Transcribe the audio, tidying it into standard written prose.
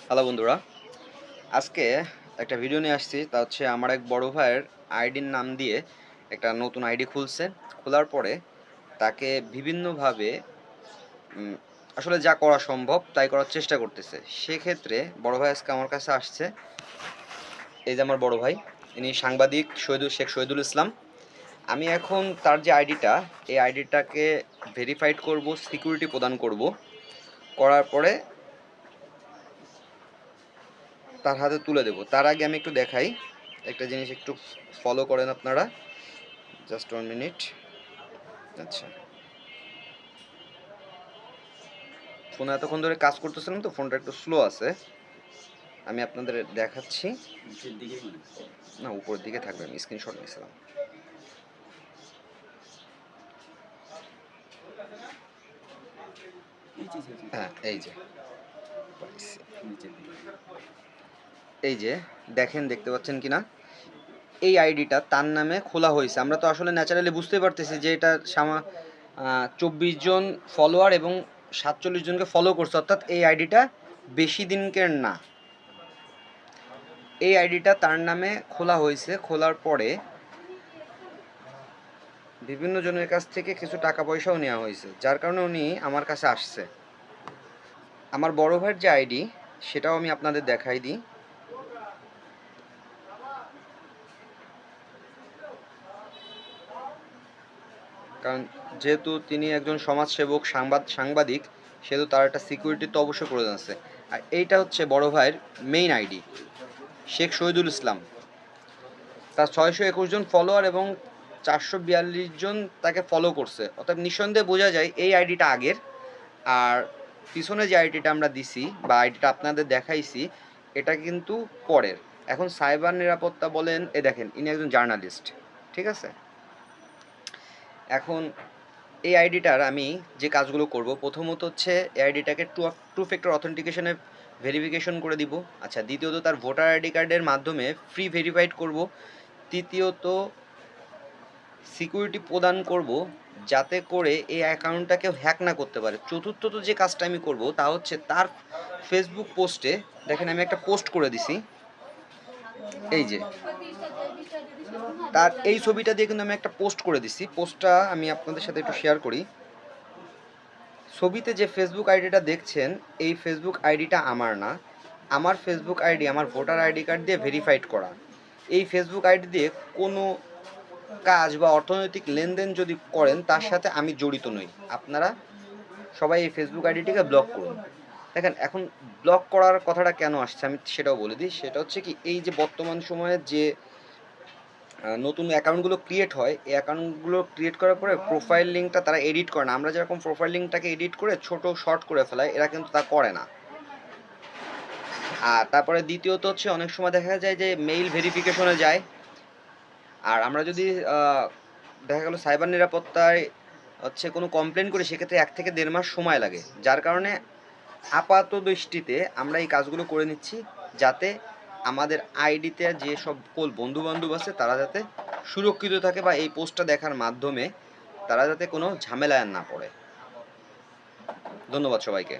Hello বন্ধুরা, আজকে একটা ভিডিও নিয়ে আসছি। তা হচ্ছে আমার এক বড় ভাইয়ের আইডির নাম দিয়ে একটা নতুন আইডি খুলছে। খোলার পরে তাকে বিভিন্নভাবে উম, আসলে যা করা সম্ভব তাই করার চেষ্টা করতেছে। সেক্ষেত্রে বড় ভাই আজকে আমার কাছে আসছে। এই যে আমার বড় ভাই, ইনি সাংবাদিক শেখ শহীদুল ইসলাম। আমি এখন তার যে আইডিটা, এই আইডিটাকে ভেরিফাইড করব, সিকিউরিটি প্রদান করব। করার পরে তার হাতে তুলে দেব। তার আগে আমি একটু দেখাই একটা জিনিস, একটু ফলো করেন আপনারা। Just 1 minute. আচ্ছা, ফোনে এতক্ষণ ধরে কাজ করতেছিলাম তো ফোনটা একটু স্লো আছে। আমি আপনাদের দেখাচ্ছি। না, উপরের দিকে থাকবে, আমি স্ক্রিনশট নিয়েছিলাম। হ্যাঁ, এই যে এই যে দেখেন, দেখতে পাচ্ছেন কিনা? এই আইডিটা তার নামে খোলা হয়েছে। আমরা তো আসলে ন্যাচারালি বুঝতে পারতেছি যে এটা 24 জন ফলোয়ার এবং 47 জনকে ফলো করছে, অর্থাৎ এই আইডিটা বেশি দিনকের না। এই আইডিটা তার নামে খোলা হয়েছে। খোলার পরে বিভিন্ন জনের কাছ থেকে কিছু টাকা পয়সাও নেওয়া হয়েছে, যার কারণে উনি আমার কাছে আসছে। আমার বড় ভাইয়ের যে আইডি, সেটাও আমি আপনাদের দেখাই দিই। কারণ যেহেতু তিনি একজন সমাজসেবক, সাংবাদিক, সেহেতু তার একটা সিকিউরিটি তো অবশ্যই প্রয়োজন আছে। আর এইটা হচ্ছে বড় ভাইয়ের মেইন আইডি, শেখ শহীদুল ইসলাম। তার 621 জন ফলোয়ার এবং 442 জন তাকে ফলো করছে। অর্থাৎ নিঃসন্দেহে বোঝা যায় এই আইডিটা আগের। আর পিছনে যে আইডিটা আমরা দিছি বা আইডিটা আপনাদের দেখাইছি, এটা কিন্তু পরের। এখন সাইবার নিরাপত্তা বলেন, এ দেখেন ইনি একজন জার্নালিস্ট, ঠিক আছে? এখন এই আইডিটার আমি যে কাজগুলো করব, প্রথমত হচ্ছে এই আইডিটাকে টু ফ্যাক্টর অথেন্টিকেশনে ভেরিফিকেশন করে দিব। আচ্ছা, দ্বিতীয়ত তার ভোটার আইডি কার্ডের মাধ্যমে ফ্রি ভেরিফাইড করব। তৃতীয়ত সিকিউরিটি প্রদান করব যাতে করে এই অ্যাকাউন্টটা কেউ হ্যাক না করতে পারে। চতুর্থত যে কাজটা আমি করব তা হচ্ছে তার ফেসবুক পোস্টে, দেখেন আমি একটা পোস্ট করে দিছি, এই যে তার এই ছবিটা দিয়ে কিন্তু আমি একটা পোস্ট করে দিছি। পোস্টটা আমি আপনাদের সাথে একটু শেয়ার করি। ছবিতে যে ফেসবুক আইডিটা দেখছেন, এই ফেসবুক আইডিটা আমার না। আমার ফেসবুক আইডি আমার ভোটার আইডি কার্ড দিয়ে ভেরিফাইড করা। এই ফেসবুক আইডি দিয়ে কোনো কাজ বা অর্থনৈতিক লেনদেন যদি করেন, তার সাথে আমি জড়িত নই। আপনারা সবাই এই ফেসবুক আইডিটিকে ব্লক করুন। দেখেন, এখন ব্লক করার কথাটা কেন আসছে আমি সেটাও বলে দিই। সেটা হচ্ছে কি, এই যে বর্তমান সময়ে যে নতুন অ্যাকাউন্টগুলো ক্রিয়েট হয়, এই অ্যাকাউন্টগুলো ক্রিয়েট করার পরে প্রোফাইল লিঙ্কটা তারা এডিট করে না। আমরা যেরকম প্রোফাইল লিঙ্কটাকে এডিট করে ছোট শর্ট করে ফেলাই, এরা কিন্তু তা করে না। আর তারপরে দ্বিতীয়ত হচ্ছে, অনেক সময় দেখা যায় যে মেইল ভেরিফিকেশনে যায়। আর আমরা যদি দেখা গেল সাইবার নিরাপত্তায় হচ্ছে কোনো কমপ্লেন করি, সেক্ষেত্রে 1 থেকে 1.5 মাস সময় লাগে। যার কারণে আপাত দৃষ্টিতে আমরা এই কাজগুলো করে নিচ্ছি, যাতে আমাদের আইডিতে যে সকল বন্ধু বান্ধব আছে তারা যাতে সুরক্ষিত থাকে, বা এই পোস্টটা দেখার মাধ্যমে তারা যাতে কোনো ঝামেলায় না পড়ে। ধন্যবাদ সবাইকে।